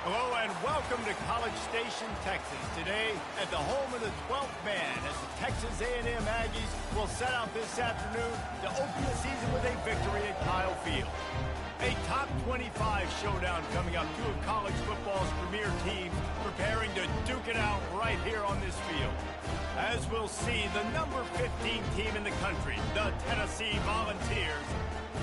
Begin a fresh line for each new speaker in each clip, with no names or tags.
Hello and welcome to College Station, Texas. Today at the home of the 12th man as the Texas A&M Aggies will set out this afternoon to open the season with a victory at Kyle Field. A top 25 showdown coming up, two of college football's premier teams preparing to duke it out right here on this field. As we'll see, the number 15 team in the country, the Tennessee Volunteers,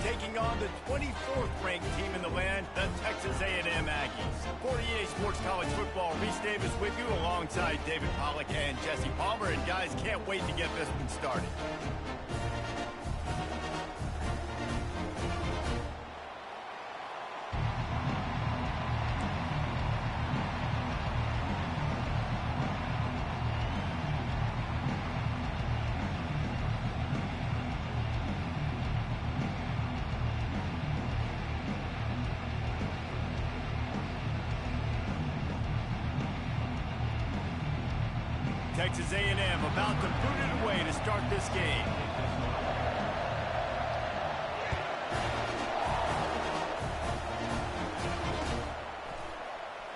taking on the 24th ranked team in the land, the Texas A&M Aggies. For EA Sports College Football, Reese Davis with you alongside David Pollack and Jesse Palmer. And guys, can't wait to get this one started. Texas A&M about to boot it away to start this game.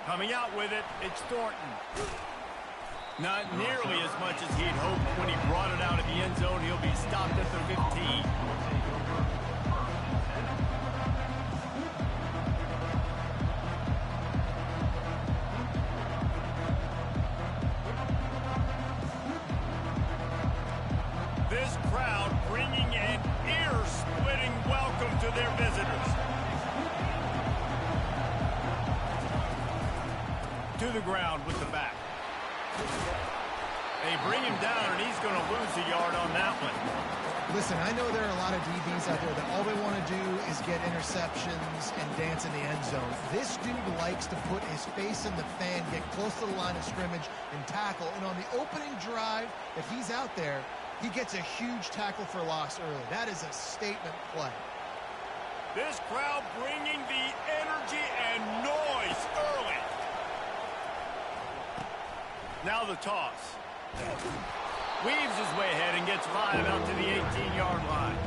Coming out with it, it's Thornton. Not nearly as much as he'd hoped when he brought it out of the end zone. He'll be stopped at the 15. This crowd bringing an ear-splitting welcome to their visitors. To the ground with the back. They bring him down, and he's going to lose a yard on that one.
Listen, I know there are a lot of DBs out there that all they want to do is get interceptions and dance in the end zone. This dude likes to put his face in the fan, get close to the line of scrimmage, and tackle. And on the opening drive, if he's out there, he gets a huge tackle for loss early. That is a statement play.
This crowd bringing the energy and noise early. Now the toss. Weaves his way ahead and gets 5 out to the 18-yard line.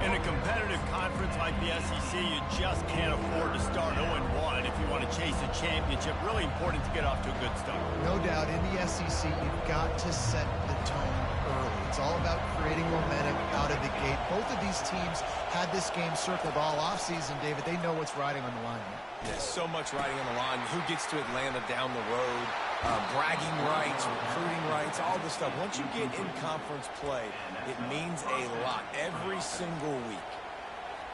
In a competitive conference like the SEC, you just can't afford to start 0-1 if you want to chase a championship. Really important to get off to a good start.
No doubt, in the SEC, you've got to set the tone early. It's all about creating momentum out of the gate. Both of these teams had this game circled all offseason, David. They know what's riding on the line.
There's so much riding on the line. Who gets to Atlanta down the road? Bragging rights, recruiting rights, all this stuff. Once you get in conference play, it means a lot every single week.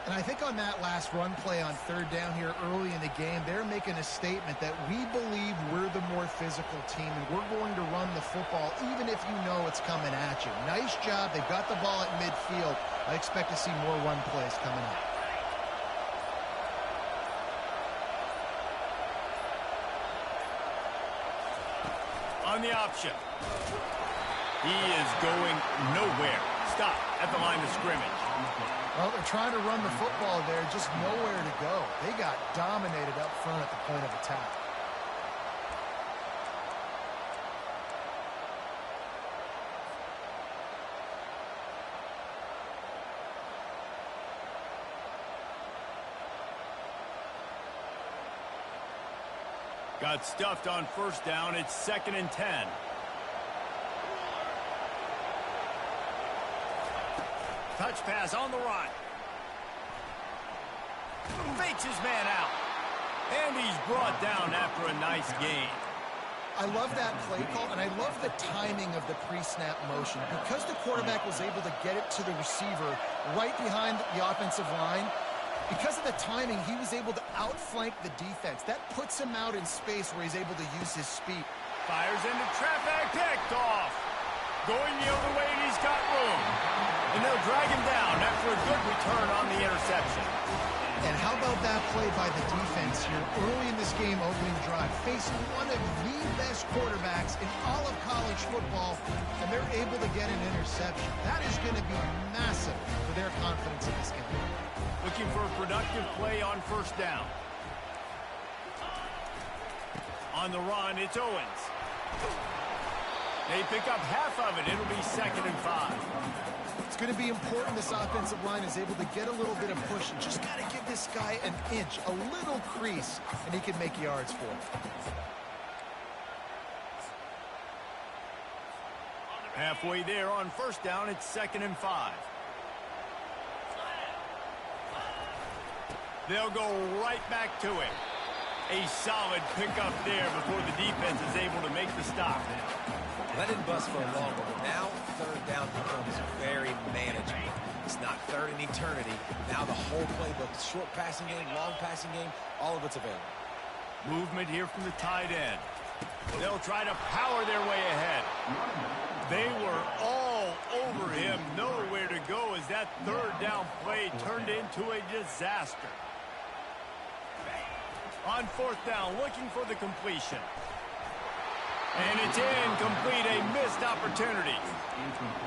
And I think on that last run play on third down here early in the game, they're making a statement that we believe we're the more physical team and we're going to run the football even if you know it's coming at you. Nice job. They've got the ball at midfield. I expect to see more run plays coming up.
On the option. He is going nowhere. Stop at the line of scrimmage.
Well, they're trying to run the football there, just nowhere to go. They got dominated up front at the point of attack.
Got stuffed on first down. It's 2nd and 10. Touch pass on the run. Fakes his man out. And he's brought down after a nice gain.
I love that play call, and I love the timing of the pre-snap motion. Because the quarterback was able to get it to the receiver right behind the offensive line, because of the timing, he was able to outflank the defense. That puts him out in space where he's able to use his speed.
Fires into traffic, picked off. Going the other way, and he's got room. And they'll drag him down after a good return on the interception.
And how about that play by the defense here early in this game, opening drive, facing one of the best quarterbacks in all of college football, and they're able to get an interception. That is going to be massive for their confidence in this game.
Looking for a productive play on first down. On the run, it's Owens. They pick up half of it. It'll be 2nd and 5.
It's going to be important this offensive line is able to get a little bit of push. And just got to give this guy an inch, a little crease, and he can make yards for it.
Halfway there on 1st down, it's 2nd and 5. They'll go right back to it. A solid pickup there before the defense is able to make the stop.
That didn't bust for a long one, but now 3rd down becomes very manageable. It's not 3rd in eternity. Now the whole playbook, short passing game, long passing game, all of it's available.
Movement here from the tight end. They'll try to power their way ahead. They were all over him, nowhere to go as that 3rd down play turned into a disaster. On 4th down, looking for the completion. And it's incomplete, a missed opportunity.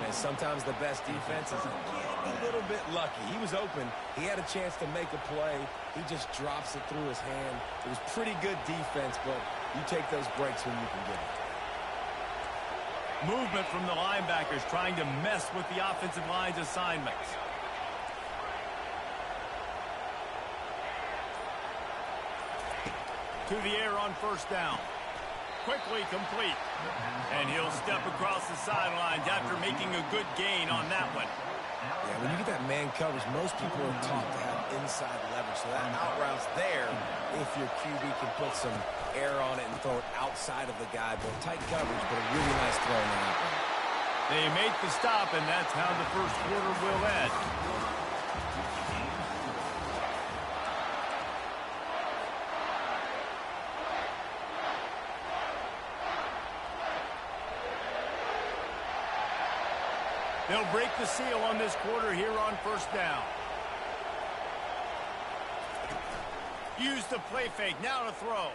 And sometimes the best defense is getting a little bit lucky. He was open. He had a chance to make a play. He just drops it through his hand. It was pretty good defense, but you take those breaks when you can get it.
Movement from the linebackers trying to mess with the offensive line's assignments. To the air on 1st down. Quickly complete. And he'll step across the sidelines after making a good gain on that one.
Yeah, when you get that man coverage, most people are taught to have inside leverage. So that out route's there if your QB can put some air on it and throw it outside of the guy. But tight coverage, but a really nice throw in that one.
They make the stop, and that's how the 1st quarter will end. They'll break the seal on this quarter here on 1st down. Use the play fake, now to throw.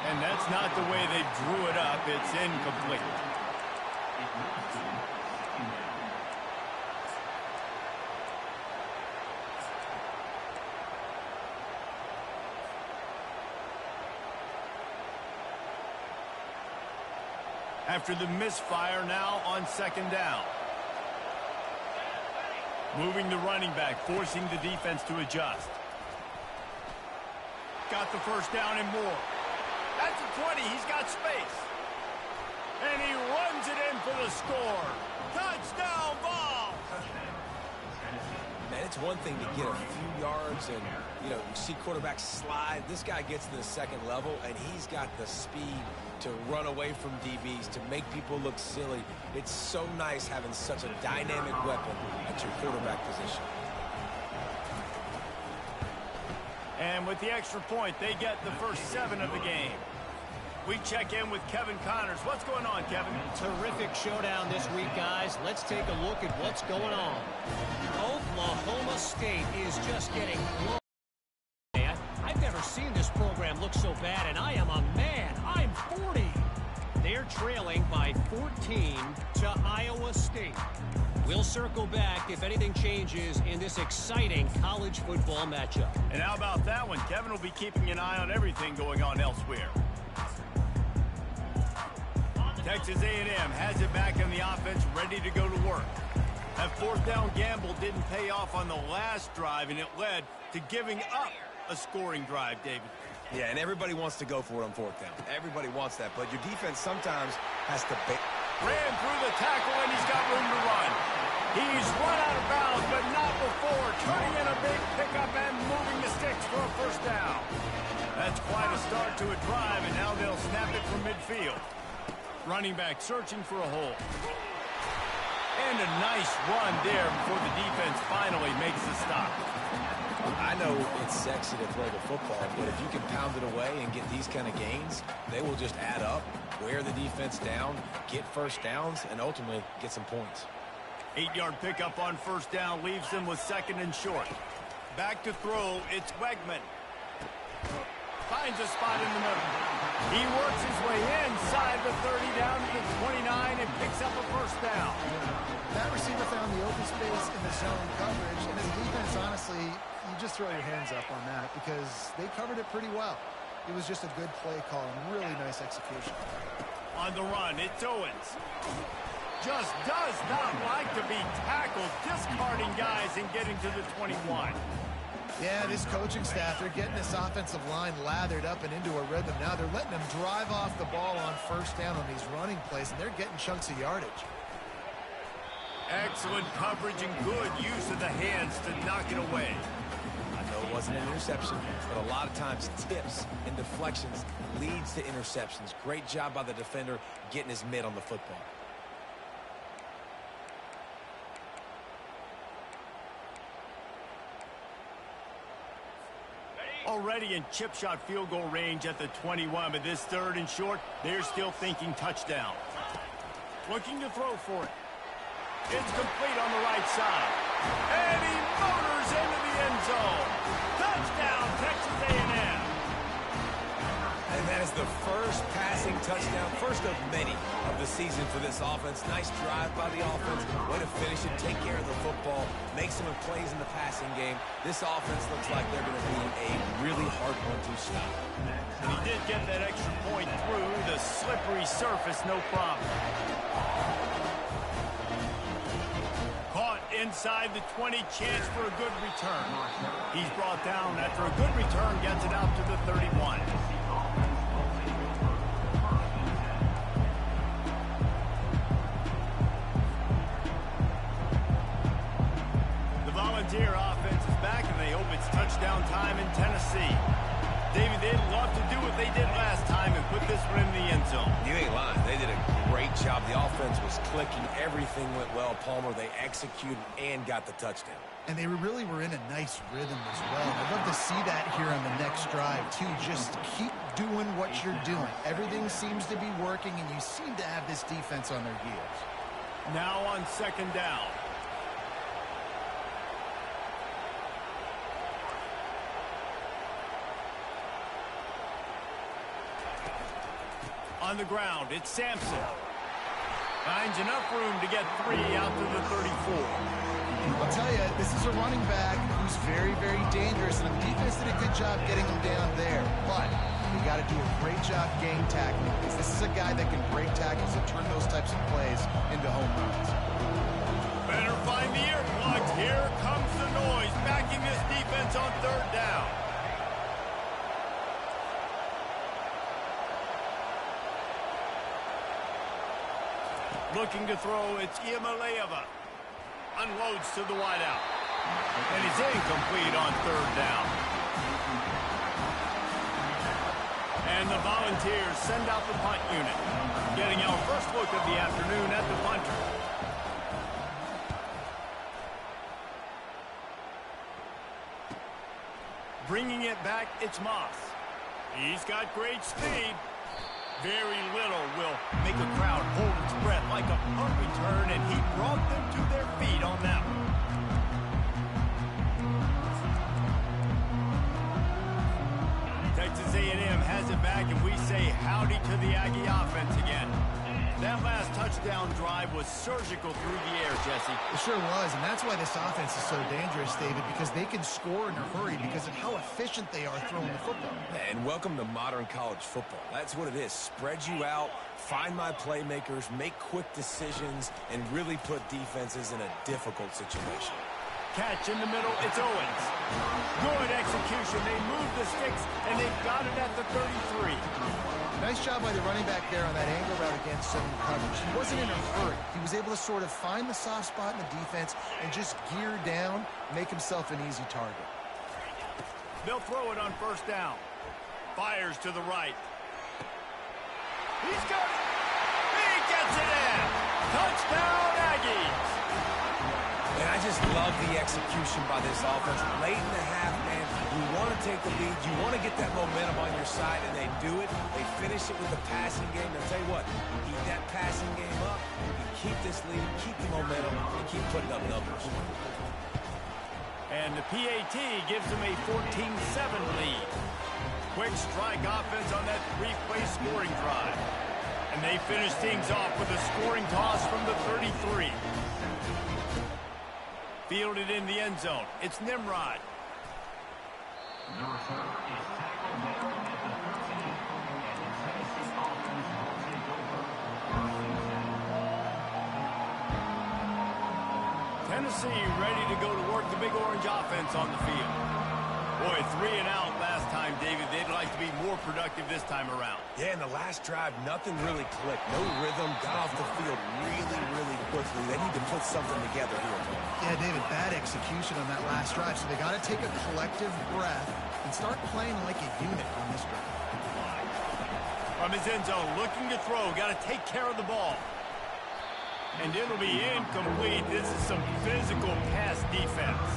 And that's not the way they drew it up. It's incomplete. After the misfire, now on 2nd down. Moving the running back, forcing the defense to adjust. Got the 1st down and more. That's a 20. He's got space. And he runs it in for the score. Touchdown ball.
Man, it's one thing to get a few yards and, you see quarterbacks slide. This guy gets to the 2nd level, and he's got the speed to run away from DBs, to make people look silly. It's so nice having such a dynamic weapon at your quarterback position.
And with the extra point, they get the first 7 of the game. We check in with Kevin Connors. What's going on, Kevin?
Terrific showdown this week, guys. Let's take a look at what's going on. Oklahoma State is just getting close. I've never seen this program look so bad, and I am a man. I'm 40. They're trailing by 14 to Iowa State. We'll circle back if anything changes in this exciting college football matchup.
And how about that one? Kevin will be keeping an eye on everything going on elsewhere. Texas A&M has it back in the offense, ready to go to work. That 4th down gamble didn't pay off on the last drive, and it led to giving up a scoring drive, David.
Yeah, and everybody wants to go for it on 4th down. Everybody wants that, but your defense sometimes has to...
Ran through the tackle, and he's got room to run. He's run out of bounds, but not before. Turning in a big pickup and moving the sticks for a 1st down. That's quite a start to a drive, and now they'll snap it from midfield. Running back searching for a hole. And a nice run there before the defense finally makes the stop.
I know it's sexy to throw the football, but if you can pound it away and get these kind of gains, they will just add up, wear the defense down, get 1st downs, and ultimately get some points.
8-yard pickup on 1st down leaves them with 2nd and short. Back to throw, it's Wegman. Finds a spot in the middle. He works his way inside the 30 down to the 29 and picks up a 1st down.
That receiver found the open space in the zone coverage, and as a defense, honestly, you just throw your hands up on that because they covered it pretty well. It was just a good play call and really nice execution.
On the run, it's Owens. Just does not like to be tackled, discarding guys and getting to the 21.
Yeah, this coaching staff, they're getting this offensive line lathered up and into a rhythm. Now they're letting them drive off the ball on first down on these running plays, and they're getting chunks of yardage.
Excellent coverage and good use of the hands to knock it away.
I know it wasn't an interception, but a lot of times tips and deflections leads to interceptions. Great job by the defender getting his mitt on the football.
Already in chip shot field goal range at the 21, but this 3rd and short, they're still thinking touchdown. Looking to throw for it. It's complete on the right side. And he motors into the end zone. Touchdown, Texas A&M.
And that is the first passing touchdown, first of many of the season for this offense. Nice drive by the offense. Way to finish it, take care of the football, make some plays in the passing game. This offense looks like they're going to be a really hard one to stop.
And he did get that extra point through the slippery surface, no problem. Caught inside the 20, chance for a good return. He's brought down after a good return, gets it out to the 31. Volunteer offense is back, and they hope it's touchdown time in Tennessee. David, they'd love to do what they did last time and put this one in the end zone.
You ain't lying. They did a great job. The offense was clicking. Everything went well. Palmer, they executed and got the touchdown.
And they really were in a nice rhythm as well. I'd love to see that here on the next drive, too. Just keep doing what you're doing. Everything seems to be working, and you seem to have this defense on their heels.
Now on 2nd down. On the ground, it's Sampson. Finds enough room to get 3 out to the 34.
I'll tell you, this is a running back who's very, very dangerous, and the defense did a good job getting him down there. But you got to do a great job game tackling, because this is a guy that can break tackles and turn those types of plays into home runs.
Better find the earplugs. Here comes the noise, backing this defense on 3rd down. Looking to throw, it's Iamaleava. Unloads to the wideout. And it's incomplete on 3rd down. And the Volunteers send out the punt unit. Getting our first look of the afternoon at the punter. Bringing it back, it's Moss. He's got great speed. Very little will make a crowd hold its breath like a punt return, and he brought them to their feet on that one. Texas A&M has it back, and we say howdy to the Aggie offense again. That last touchdown drive was surgical through the air, Jesse.
It sure was, and that's why this offense is so dangerous, David, because they can score in a hurry because of how efficient they are throwing the football.
And welcome to modern college football. That's what it is. Spread you out, find my playmakers, make quick decisions, and really put defenses in a difficult situation.
Catch in the middle, it's Owens. Good execution. They move the sticks, and they've got it at the 33.
Nice job by the running back there on that angle route against zone coverage. He wasn't in a hurry. He was able to sort of find the soft spot in the defense and just gear down, make himself an easy target.
They'll throw it on 1st down. Fires to the right. He's got it. He gets it in. Touchdown, Aggies.
And I just love the execution by this offense. Late in the half, man, you want to take the lead. You want to get that momentum on your side, and they do it. They finish it with the passing game. I'll tell you what, keep that passing game up. You keep this lead, keep the momentum, and keep putting up numbers.
And the PAT gives them a 14-7 lead. Quick strike offense on that 3-play scoring drive. And they finish things off with a scoring toss from the 33. Fielded in the end zone. It's Nimrod. C ready to go to work the Big Orange offense on the field. Boy, 3 and out last time, David. They'd like to be more productive this time around.
Yeah, in the last drive, nothing really clicked. No rhythm, got off the field really quickly. They need to put something together here.
Yeah, David, bad execution on that last drive, so they got to take a collective breath and start playing like a unit on this drive.
From his end zone, looking to throw. Got to take care of the ball. And it'll be incomplete. This is some physical pass defense.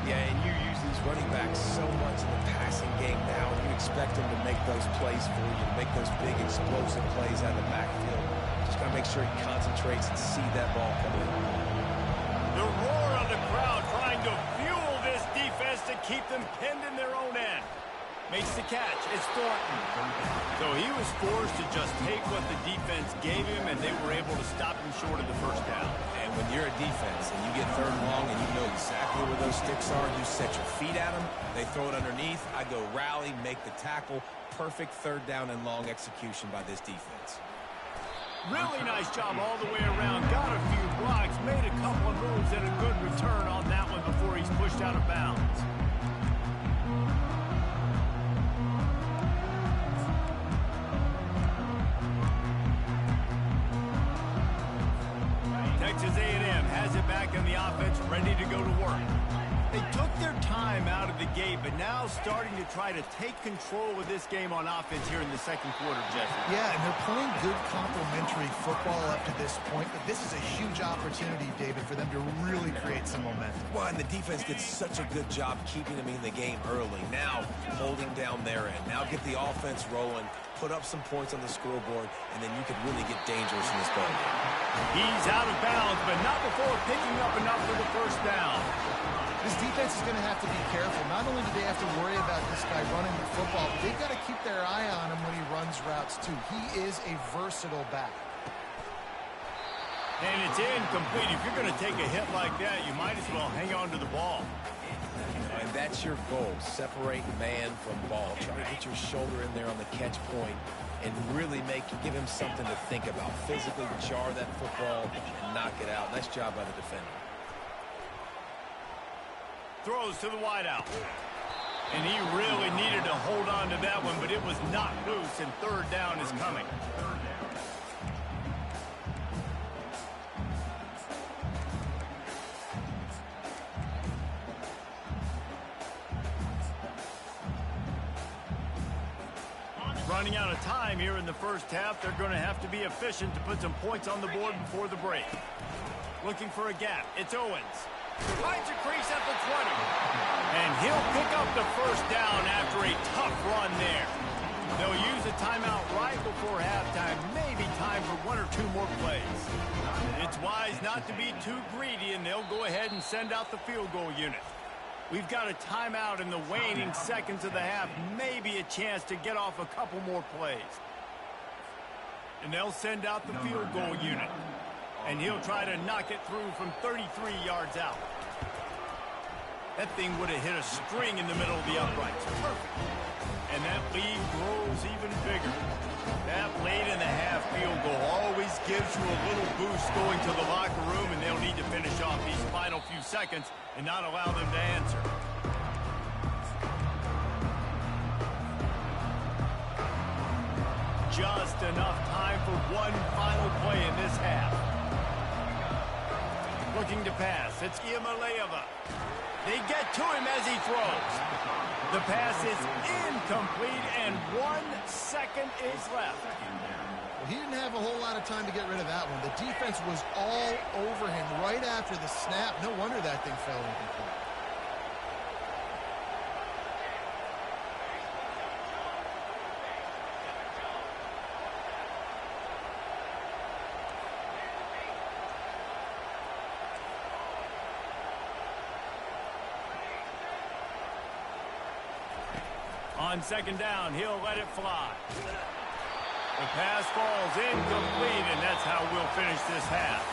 Yeah, and you use these running backs so much in the passing game now, and you expect them to make those plays for you, to make those big explosive plays out of the backfield. Just got to make sure he concentrates and see that ball coming in.
The roar of the crowd trying to fuel this defense to keep them pinned in their own end. Makes the catch. It's Thornton. So he was forced to just take what the defense gave him, and they were able to stop him short of the first down.
And when you're a defense and you get 3rd and long and you know exactly where those sticks are, you set your feet at them, they throw it underneath, I go rally, make the tackle. Perfect 3rd down and long execution by this defense.
Really nice job all the way around. Got a few blocks, made a couple of moves, and a good return on that one before he's pushed out of bounds. Texas A&M has it back in the offense, ready to go to work. They took their time out of the gate, but now starting to try to take control of this game on offense here in the second quarter, Jesse.
Yeah, and they're playing good complementary football up to this point, but this is a huge opportunity, David, for them to really create some momentum.
Well, and the defense did such a good job keeping them in the game early. Now, holding down their end. Now get the offense rolling, put up some points on the scoreboard, and then you could really get dangerous in this ball game.
He's out of bounds, but not before picking up enough for the first down.
This defense is going to have to be careful. Not only do they have to worry about this guy running the football, but they've got to keep their eye on him when he runs routes, too. He is a versatile back.
And it's incomplete. If you're going to take a hit like that, you might as well hang on to the ball.
And that's your goal, separate man from ball. Try to get your shoulder in there on the catch point and really give him something to think about. Physically jar that football and knock it out. Nice job by the defender.
Throws to the wideout. And he really needed to hold on to that one, but it was not loose, and 3rd down is coming. Running out of time here in the first half. They're going to have to be efficient to put some points on the board before the break. Looking for a gap. It's Owens. Finds a crease at the 20. And he'll pick up the first down after a tough run there. They'll use a timeout right before halftime. Maybe time for 1 or 2 more plays. It's wise not to be too greedy, and they'll go ahead and send out the field goal unit. We've got a timeout in the waning seconds of the half. Maybe a chance to get off a couple more plays. And they'll send out the field goal unit. And he'll try to knock it through from 33 yards out. That thing would have hit a string in the middle of the uprights. Perfect. And that lead grows even bigger. That late in the half field goal always gives you a little boost going to the locker room, and they'll need to finish off these final few seconds and not allow them to answer. Just enough time for one final play in this half. Looking to pass. It's Iamaleava. They get to him as he throws. The pass is incomplete, and 1 second is left.
Well, he didn't have a whole lot of time to get rid of that one. The defense was all over him right after the snap. No wonder that thing fell incomplete.
On 2nd down, he'll let it fly. The pass falls incomplete, and that's how we'll finish this half.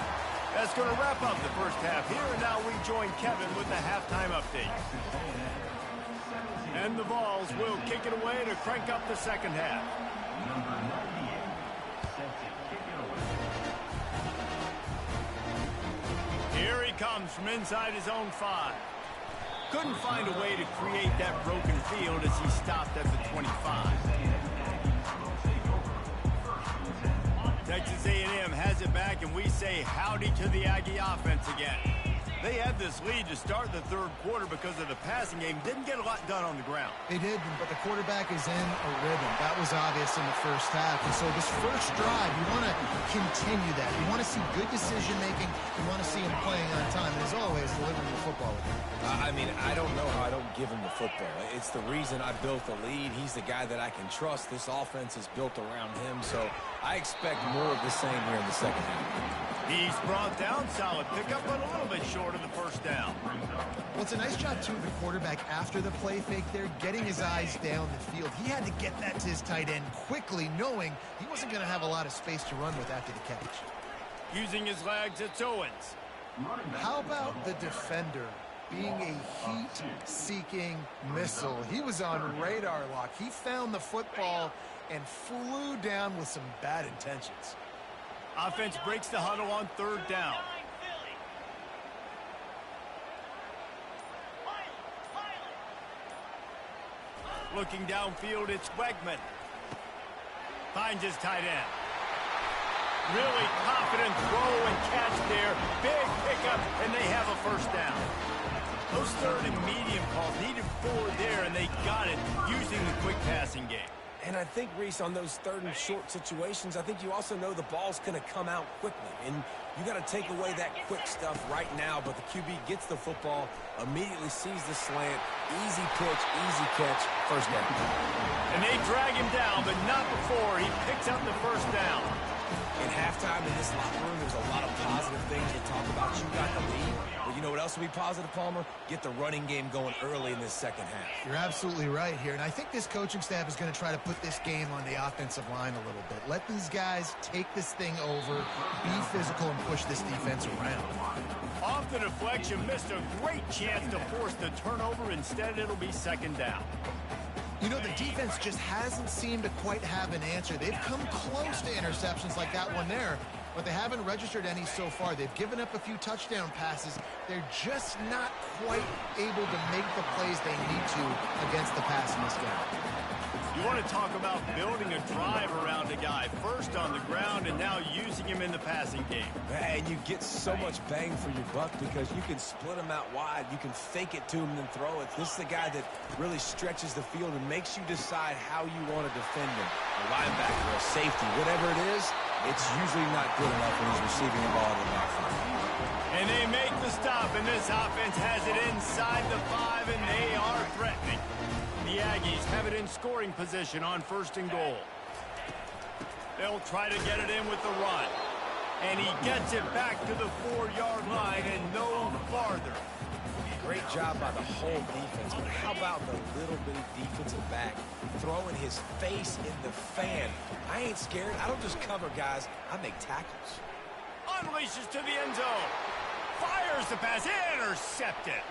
That's going to wrap up the first half here, and now we join Kevin with the halftime update. And the Vols will kick it away to crank up the second half. Here he comes from inside his own 5. Couldn't find a way to create that broken field as he stopped at the 25. Texas A&M has it back, and we say howdy to the Aggie offense again. They had this lead to start the third quarter because of the passing game. Didn't get a lot done on the ground.
They did, but the quarterback is in a rhythm. That was obvious in the first half. And so this first drive, you want to continue that. You want to see good decision-making. You want to see him playing on time. And as always, delivering the football with him.
I mean, I don't know how I don't give him the football. It's the reason I built the lead. He's the guy that I can trust. This offense is built around him, so I expect more of the same here in the second half.
He's brought down, solid pickup, but a little bit short of the first down.
Well, it's a nice job, too, the quarterback after the play fake there, getting his eyes down the field. He had to get that to his tight end quickly, knowing he wasn't going to have a lot of space to run with after the catch.
Using his legs, it's Owens.
How about the defender being a heat-seeking missile? He was on radar lock. He found the football and flew down with some bad intentions.
Offense breaks the huddle on third down. Looking downfield, it's Wegman. Finds his tight end. Really confident throw and catch there. Big pickup, and they have a first down. Those third and medium calls needed 4 there, and they got it using the quick passing game.
And I think, Reese, on those third and short situations, I think you also know the ball's going to come out quickly. And you got to take away that quick stuff right now. But the QB gets the football, immediately sees the slant, easy pitch, easy catch, first down.
And they drag him down, but not before he picks up the first down.
In halftime in this locker room, there's a lot of positive things to talk about. You got the lead. But you know what else will be positive, Palmer? Get the running game going early in this second half.
You're absolutely right here. And I think this coaching staff is going to try to put this game on the offensive line a little bit. Let these guys take this thing over, be physical, and push this defense around.
Off the deflection, missed a great chance to force the turnover. Instead, it'll be second down.
You know, the defense just hasn't seemed to quite have an answer. They've come close to interceptions like that one there, but they haven't registered any so far. They've given up a few touchdown passes. They're just not quite able to make the plays they need to against the pass in this game.
You want to talk about building a drive around a guy, first on the ground and now using him in the passing game.
And you get so much bang for your buck because you can split him out wide. You can fake it to him and then throw it. This is the guy that really stretches the field and makes you decide how you want to defend him. A linebacker, a safety, whatever it is, it's usually not good enough when he's receiving the ball in the backfield.
And they make the stop, and this offense has it inside the 5, and they are threatening. The Aggies have it in scoring position on first and goal. They'll try to get it in with the run. And he gets it back to the 4-yard line and no farther.
Great job by the whole defense, but how about the little bitty defensive back throwing his face in the fan? I ain't scared. I don't just cover guys. I make tackles.
Unleashes to the end zone. Fires the pass. Intercepted.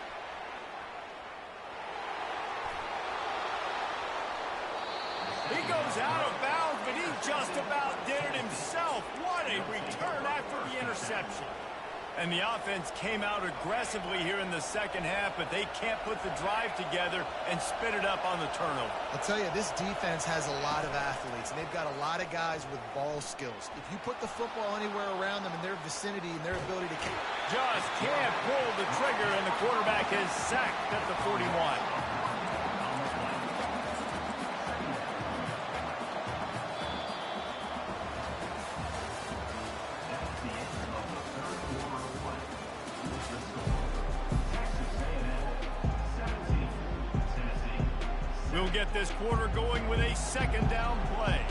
He goes out of bounds, but he just about did it himself. What a return after the interception. And the offense came out aggressively here in the second half, but they can't put the drive together and spit it up on the turnover.
I'll tell you, this defense has a lot of athletes, and they've got a lot of guys with ball skills. If you put the football anywhere around them in their vicinity and their ability to catch,
just can't pull the trigger, and the quarterback is sacked at the 41. We'll get this quarter going with a second down play.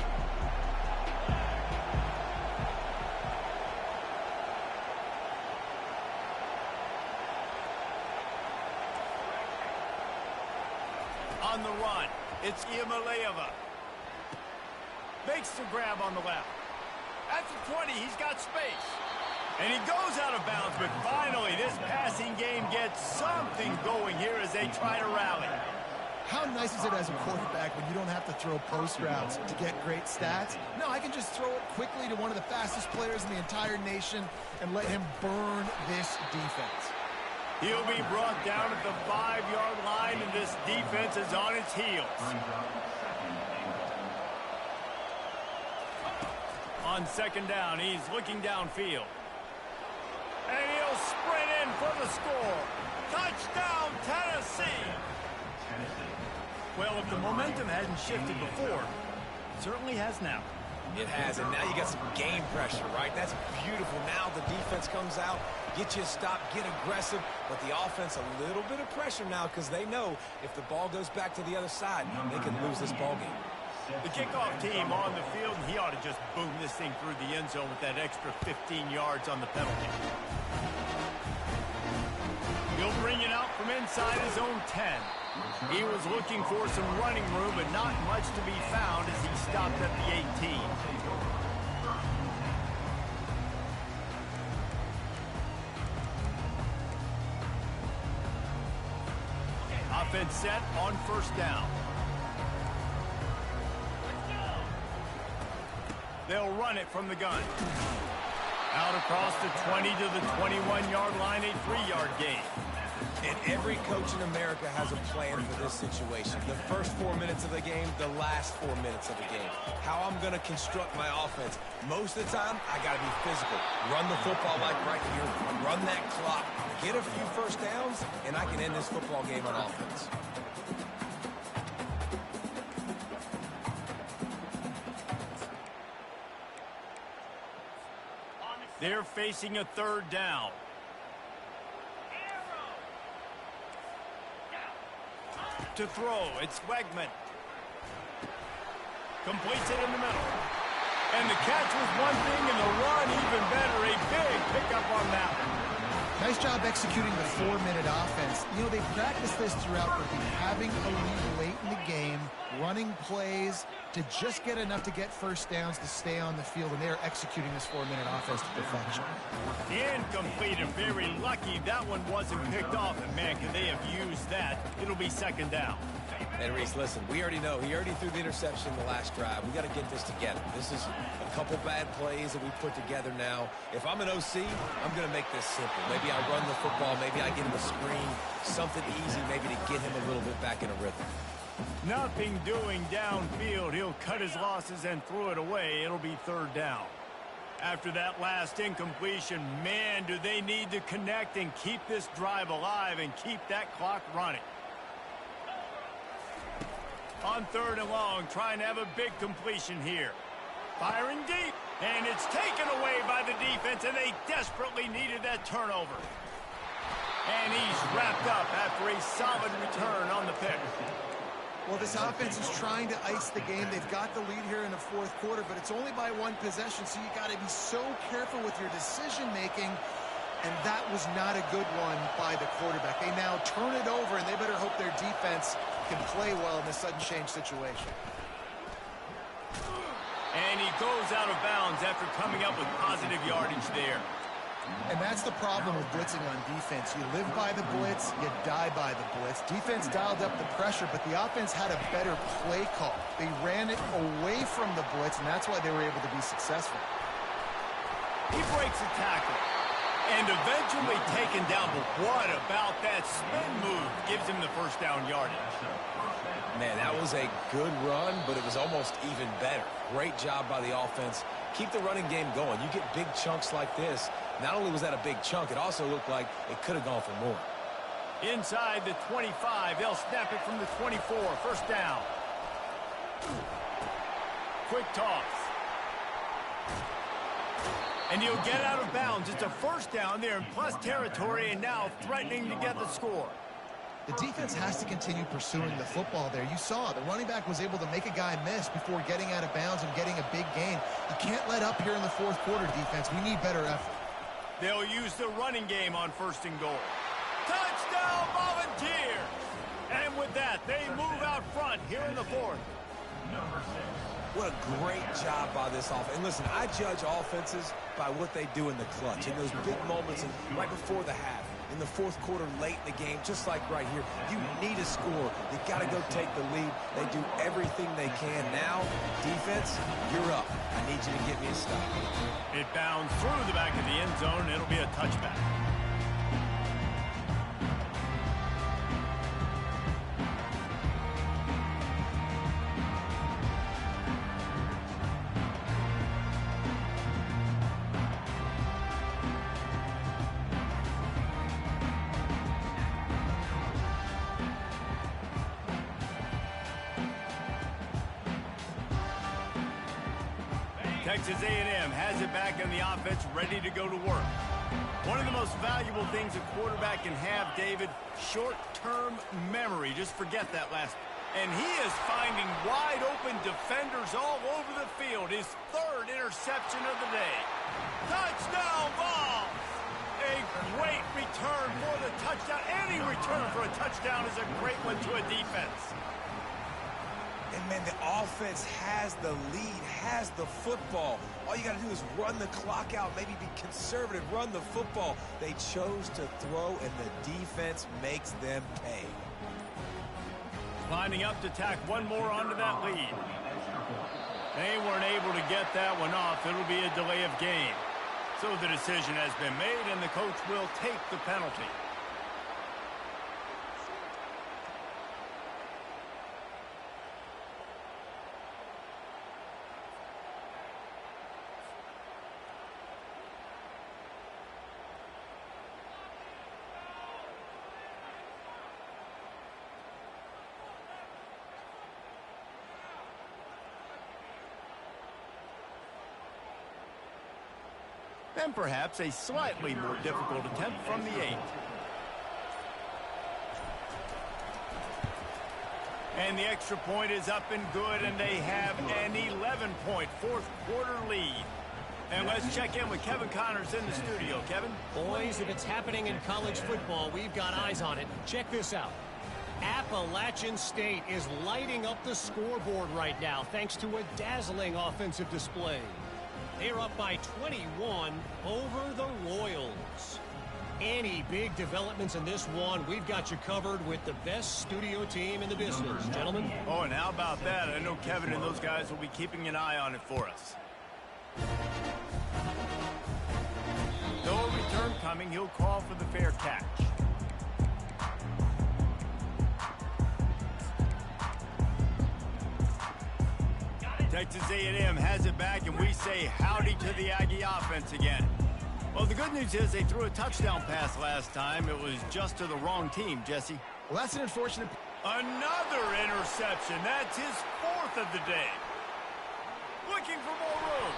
On the run, it's Iamaleava. Makes the grab on the left. At the 20, he's got space. And he goes out of bounds, but finally this passing game gets something going here as they try to rally.
How nice is it as a quarterback when you don't have to throw post routes to get great stats? No, I can just throw it quickly to one of the fastest players in the entire nation and let him burn this defense.
He'll be brought down at the 5-yard line, and this defense is on its heels. On second down, he's looking downfield. And he'll sprint in for the score. Touchdown, Tennessee! Well, if the momentum hadn't shifted before, it certainly has now.
It has, and now you got some game pressure, right? That's beautiful. Now the defense comes out, get you a stop, get aggressive, but the offense a little bit of pressure now because they know if the ball goes back to the other side, they can lose this ball game.
The kickoff team on the field, and he ought to just boom this thing through the end zone with that extra 15 yards on the penalty. He'll bring it out from inside his own 10. He was looking for some running room, but not much to be found as he stopped at the 18. Offense set on first down. They'll run it from the gun. Out across the 20 to the 21-yard line, a 3-yard gain.
And every coach in America has a plan for this situation. The first 4 minutes of the game, the last 4 minutes of the game. How I'm going to construct my offense. Most of the time, I got to be physical. Run the football like right here. Run that clock. Get a few first downs, and I can end this football game on offense.
They're facing a third down. To throw, it's Wegman. Completes it in the middle. And the catch was one thing, and the run even better. A big pickup on that one.
Nice job executing the 4-minute offense. You know, they practiced this throughout the week, having a lead late in the game, running plays to just get enough to get first downs to stay on the field, and they're executing this 4-minute offense to perfection.
Incomplete, and very lucky that one wasn't picked off. And, man, can they have used that? It'll be second down.
And, Reese, listen, we already know. He already threw the interception the last drive. We got to get this together. This is a couple bad plays that we put together now. If I'm an OC, I'm going to make this simple. Maybe I run the football. Maybe I get him a screen. Something easy maybe to get him a little bit back in a rhythm.
Nothing doing downfield. He'll cut his losses and throw it away. It'll be third down. After that last incompletion, man, do they need to connect and keep this drive alive and keep that clock running. On third and long, trying to have a big completion here. Firing deep, and it's taken away by the defense, and they desperately needed that turnover. And he's wrapped up after a solid return on the pick.
Well, this offense is trying to ice the game. They've got the lead here in the fourth quarter, but it's only by one possession, so you got to be so careful with your decision-making, and that was not a good one by the quarterback. They now turn it over, and they better hope their defense can play well in this sudden change situation.
And he goes out of bounds after coming up with positive yardage there.
And that's the problem with blitzing on defense. You live by the blitz, you die by the blitz. Defense dialed up the pressure, but the offense had a better play call. They ran it away from the blitz, and that's why they were able to be successful.
He breaks a tackle and eventually taken down. But what about that spin move? Gives him the first down yardage.
Man, that was a good run, but it was almost even better. Great job by the offense. Keep the running game going. You get big chunks like this. Not only was that a big chunk, it also looked like it could have gone for more.
Inside the 25, they'll snap it from the 24. First down. Quick toss. And he'll get out of bounds. It's a first down there in plus territory, and now threatening to get the score.
The defense has to continue pursuing the football there. You saw the running back was able to make a guy miss before getting out of bounds and getting a big gain. You can't let up here in the fourth quarter, defense. We need better effort.
They'll use the running game on first and goal. Touchdown, Volunteers! And with that, they move out front here in the fourth.
What a great job by this offense. And listen, I judge offenses by what they do in the clutch, in those big moments and right before the half. in the fourth quarter late in the game, just like right here. You need a score. You got to go take the lead. They do everything they can. Now, defense, you're up. I need you to get me a stop.
It bounds through the back of the end zone. It'll be a touchback. Texas A&M has it back in the offense, ready to go to work. One of the most valuable things a quarterback can have, David, short-term memory. Just forget that last. And he is finding wide-open defenders all over the field. His third interception of the day. Touchdown ball! A great return for the touchdown. Any return for a touchdown is a great one to a defense.
And, man, the offense has the lead, has the football. All you got to do is run the clock out, maybe be conservative, run the football. They chose to throw, and the defense makes them pay.
Lining up to tack one more onto that lead. They weren't able to get that one off. It'll be a delay of game. So the decision has been made, and the coach will take the penalty. And perhaps a slightly more difficult attempt from the 8. And the extra point is up and good, and they have an 11-point fourth-quarter lead. And let's check in with Kevin Connors in the studio. Kevin?
Boys, if it's happening in college football, we've got eyes on it. Check this out. Appalachian State is lighting up the scoreboard right now thanks to a dazzling offensive display. They're up by 21 over the Royals. Any big developments in this one, we've got you covered with the best studio team in the business, gentlemen.
Oh, and how about that? I know Kevin and those guys will be keeping an eye on it for us. No return coming. He'll call for the fair catch. Texas A&M has it back, and we say howdy to the Aggie offense again. Well, the good news is they threw a touchdown pass last time. It was just to the wrong team, Jesse.
Well, that's an unfortunate.
Another interception. That's his fourth of the day. Looking for more room.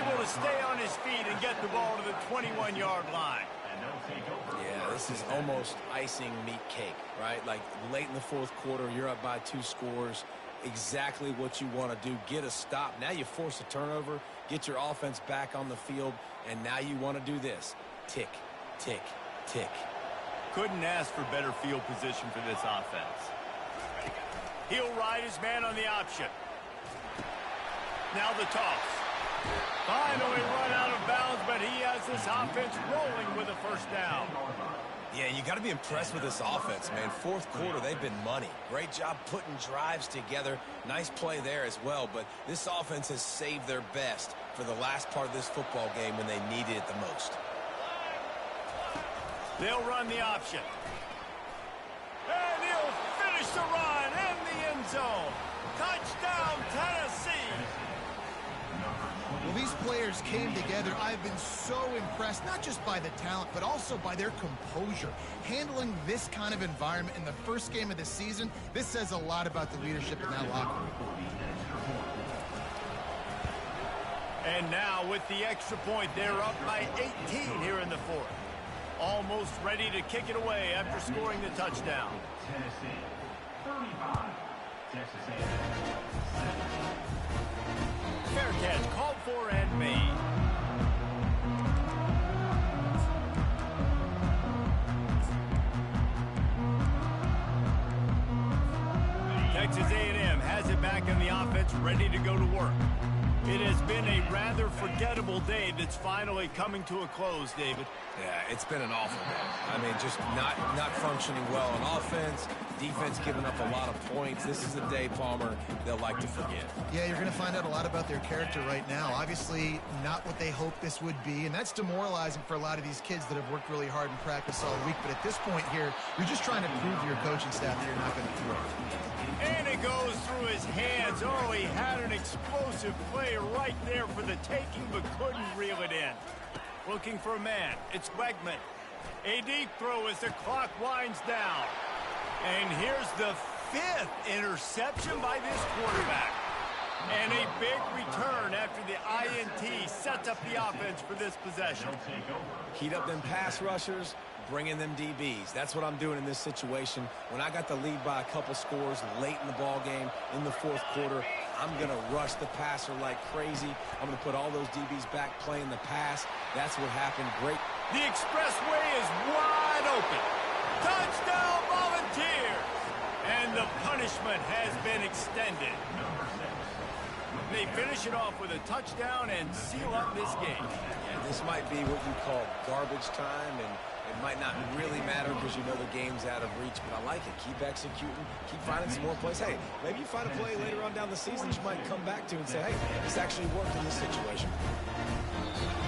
Able to stay on his feet and get the ball to the 21-yard line.
Yeah, this is almost icing meat cake, right? Like late in the fourth quarter, you're up by 2 scores. Exactly what you want to do. Get a stop. Now you force a turnover, get your offense back on the field, and now you want to do this. Tick, tick, tick.
Couldn't ask for better field position for this offense. He'll ride his man on the option. Now the toss. Finally run out of bounds, but he has this offense rolling with a first down.
Yeah, you got to be impressed with this offense, man. Fourth quarter, they've been money. Great job putting drives together. Nice play there as well, but this offense has saved their best for the last part of this football game when they needed it the most.
They'll run the option. And he'll finish the run in the end zone. Touchdown, Tennessee.
Well, these players came together. I've been so impressed, not just by the talent, but also by their composure. Handling this kind of environment in the first game of the season, this says a lot about the leadership in that locker room.
And now with the extra point, they're up by 18 here in the fourth. Almost ready to kick it away after scoring the touchdown.
Tennessee, 35. Texas A&M, 17.
Fair catch called for and made. Texas A&M has it back in the offense, ready to go to work. It has been a rather forgettable day that's finally coming to a close, David.
Yeah, it's been an awful day. I mean, just not functioning well on offense, defense giving up a lot of points. This is a day, Palmer, they'll like to forget.
Yeah, you're going to find out a lot about their character right now. Obviously, not what they hoped this would be, and that's demoralizing for a lot of these kids that have worked really hard in practice all week. But at this point here, you're just trying to prove to your coaching staff that you're not going to throw.
And it goes through his hands. Oh, he had an explosive play right there for the taking, but couldn't reel it in. Looking for a man. It's Wegman. A deep throw as the clock winds down. And here's the 5th interception by this quarterback. And a big return after the INT sets up the offense for this possession.
Heat up them pass rushers, bring in them DBs. That's what I'm doing in this situation. When I got the lead by a couple scores late in the ball game in the 4th quarter, I'm going to rush the passer like crazy. I'm going to put all those DBs back playing the pass. That's what happened. Great.
The expressway is wide open. Touchdown, Volunteers! And the punishment has been extended. They finish it off with a touchdown and seal up this game.
And this might be what you call garbage time, and it might not really matter because you know the game's out of reach, but I like it. Keep executing, keep finding some more plays. Hey, maybe you find a play later on down the season you might come back to and say, hey, this actually worked in this situation.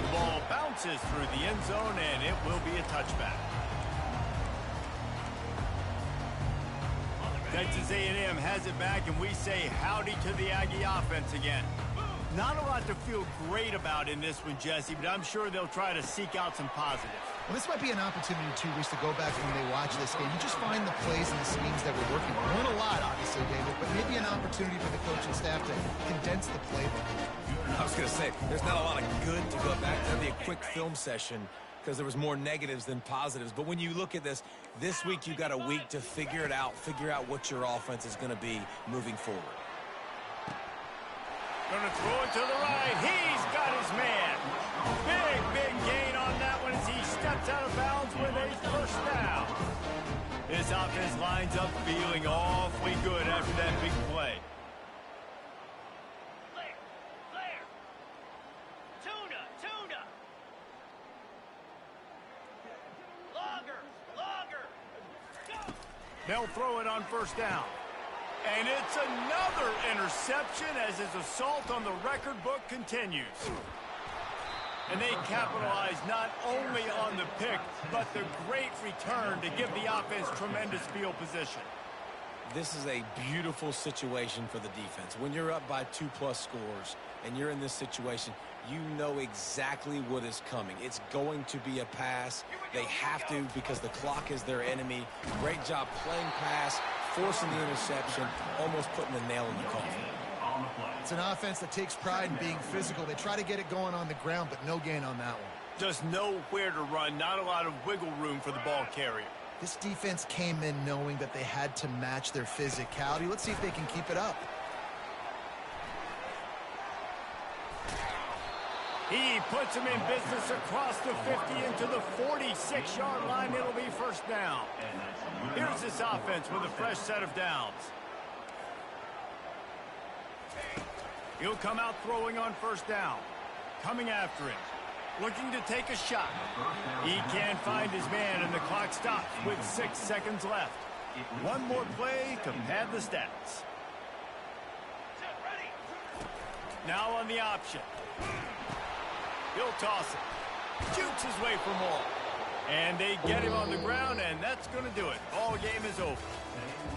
The ball bounces through the end zone, and it will be a touchback. Texas A&M has it back, and we say howdy to the Aggie offense again. Not a lot to feel great about in this one, Jesse, but I'm sure they'll try to seek out some positives.
Well, this might be an opportunity, too, Reese, to go back when they watch this game. You just find the plays and the schemes that were working. We learn a lot, obviously, David, but maybe an opportunity for the coaching staff to condense the playbook.
I was going to say, there's not a lot of good to go back to. It'll be a quick film session because there was more negatives than positives. But when you look at this week you got a week to figure it out, figure out what your offense is going to be moving forward.
Gonna throw it to the right. He's got his man. Big gain on that one as he steps out of bounds with a first down. This offense lines up feeling awfully good after that big play.
Tuna. Longer. Go.
They'll throw it on first down. And it's another interception as his assault on the record book continues. And they capitalize not only on the pick, but the great return to give the offense tremendous field position.
This is a beautiful situation for the defense. When you're up by 2+ scores and you're in this situation, you know exactly what is coming. It's going to be a pass. They have to because the clock is their enemy. Great job playing pass, forcing the interception, almost putting the nail in the coffin.
It's an offense that takes pride in being physical. They try to get it going on the ground, but no gain on that one.
Just nowhere to run, not a lot of wiggle room for the ball carrier.
This defense came in knowing that they had to match their physicality. Let's see if they can keep it up.
He puts him in business across the 50 into the 46-yard line. It'll be first down. Here's this offense with a fresh set of downs. He'll come out throwing on first down. Coming after him. Looking to take a shot. He can't find his man, and the clock stops with 6 seconds left. One more play to pad the stats. Now on the option. He'll toss it. Shoots his way for more. And they get him on the ground, and that's going to do it. Ball game is over.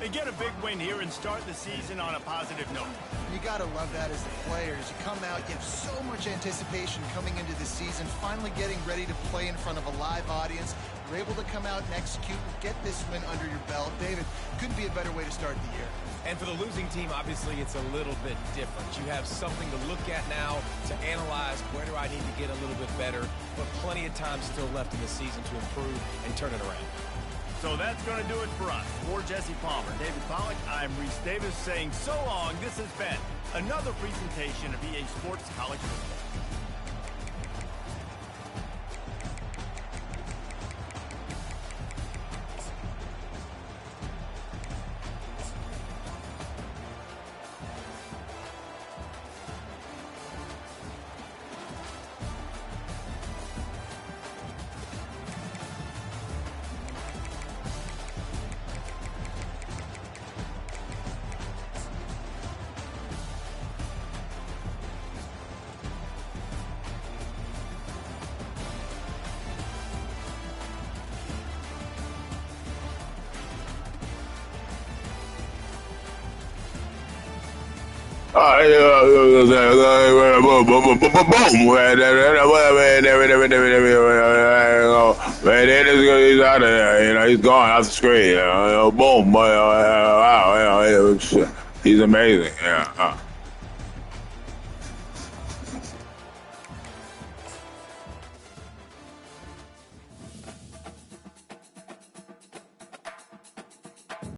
They get a big win here and start the season on a positive note.
You got to love that as the players. You come out, you have so much anticipation coming into the season, finally getting ready to play in front of a live audience. You're able to come out and execute and get this win under your belt. David, couldn't be a better way to start the year.
And for the losing team, obviously, it's a little bit different. You have something to look at now to analyze where do I need to get a little bit better, but plenty of time still left in the season to improve and turn it around.
So that's going to do it for us. For Jesse Palmer, David Pollack, I'm Reese Davis saying so long. This has been another presentation of EA Sports College Football.
He's out of there. You know, he's gone off the screen. Boom. Wow. He's amazing. Yeah.